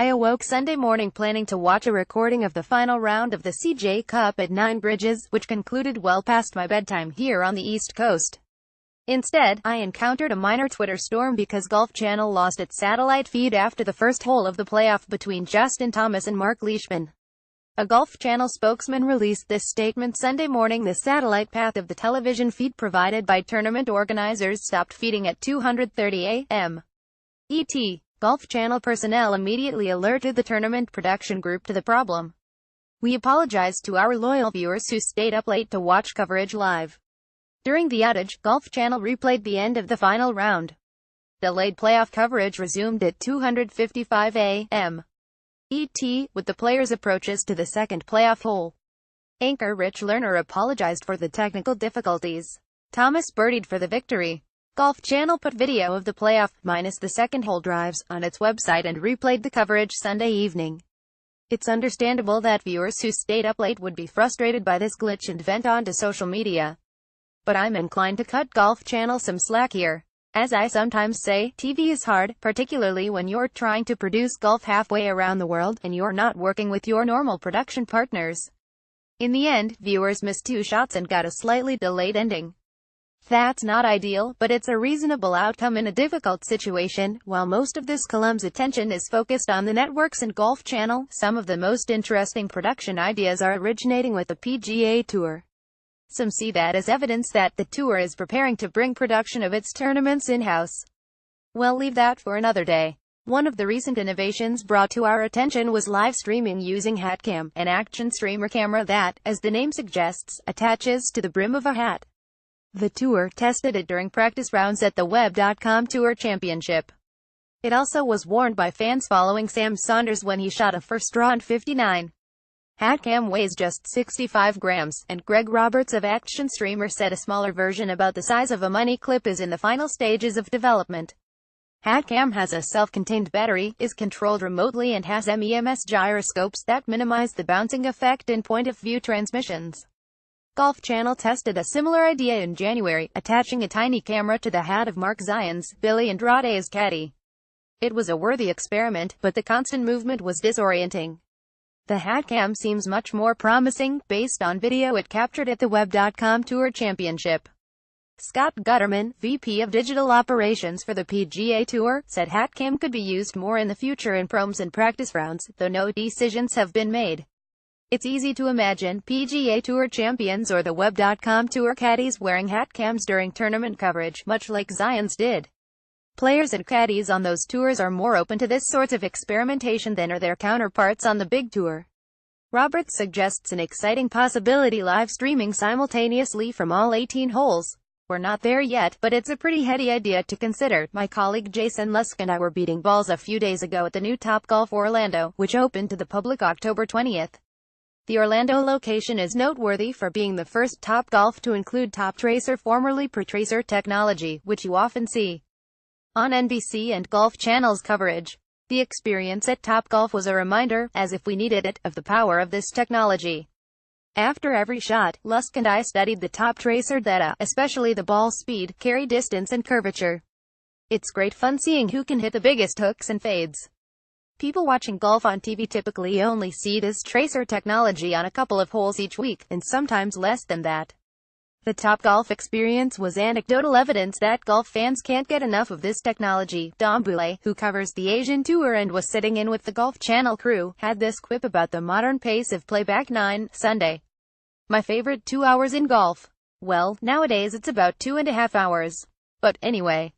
I awoke Sunday morning planning to watch a recording of the final round of the CJ Cup at Nine Bridges, which concluded well past my bedtime here on the East Coast. Instead, I encountered a minor Twitter storm because Golf Channel lost its satellite feed after the first hole of the playoff between Justin Thomas and Mark Leishman. A Golf Channel spokesman released this statement Sunday morning. The satellite path of the television feed provided by tournament organizers stopped feeding at 2:30 a.m. ET. Golf Channel personnel immediately alerted the tournament production group to the problem. "We apologize to our loyal viewers who stayed up late to watch coverage live. During the outage, Golf Channel replayed the end of the final round. Delayed playoff coverage resumed at 2:55 a.m. ET, with the players' approaches to the second playoff hole. Anchor Rich Lerner apologized for the technical difficulties. Thomas birdied for the victory. Golf Channel put video of the playoff, minus the second hole drives, on its website and replayed the coverage Sunday evening. It's understandable that viewers who stayed up late would be frustrated by this glitch and vent onto social media. But I'm inclined to cut Golf Channel some slack here. As I sometimes say, TV is hard, particularly when you're trying to produce golf halfway around the world, and you're not working with your normal production partners. In the end, viewers missed 2 shots and got a slightly delayed ending. That's not ideal, but it's a reasonable outcome in a difficult situation. While most of this column's attention is focused on the networks and Golf Channel, some of the most interesting production ideas are originating with the PGA Tour. Some see that as evidence that the tour is preparing to bring production of its tournaments in-house. Well, leave that for another day. One of the recent innovations brought to our attention was live streaming using HatCam, an action streamer camera that, as the name suggests, attaches to the brim of a hat. The tour tested it during practice rounds at the Web.com Tour Championship. It also was worn by fans following Sam Saunders when he shot a first draw on 59. HatCam weighs just 65 grams, and Greg Roberts of Action Streamer said a smaller version about the size of a money clip is in the final stages of development. HatCam has a self-contained battery, is controlled remotely and has MEMS gyroscopes that minimize the bouncing effect in point-of-view transmissions. Golf Channel tested a similar idea in January, attaching a tiny camera to the hat of Mark Zion's, Billy Andrade's caddy. It was a worthy experiment, but the constant movement was disorienting. The HatCam seems much more promising, based on video it captured at the Web.com Tour Championship. Scott Gutterman, VP of Digital Operations for the PGA Tour, said HatCam could be used more in the future in proms and practice rounds, though no decisions have been made. It's easy to imagine PGA Tour champions or the Web.com Tour caddies wearing HatCams during tournament coverage, much like Zion's did. Players and caddies on those tours are more open to this sort of experimentation than are their counterparts on the big tour. Roberts suggests an exciting possibility: live streaming simultaneously from all 18 holes. We're not there yet, but it's a pretty heady idea to consider. My colleague Jason Lusk and I were beating balls a few days ago at the new Topgolf Orlando, which opened to the public October 20th. The Orlando location is noteworthy for being the first Topgolf to include TopTracer, formerly ProTracer technology, which you often see on NBC and Golf Channel's coverage. The experience at Topgolf was a reminder, as if we needed it, of the power of this technology. After every shot, Lusk and I studied the TopTracer data, especially the ball speed, carry distance and curvature. It's great fun seeing who can hit the biggest hooks and fades. People watching golf on TV typically only see this tracer technology on a couple of holes each week, and sometimes less than that. The Topgolf experience was anecdotal evidence that golf fans can't get enough of this technology. Dom Boulay, who covers the Asian Tour and was sitting in with the Golf Channel crew, had this quip about the modern pace of playback. 9, Sunday. My favorite 2 hours in golf. Well, nowadays it's about 2.5 hours. But anyway.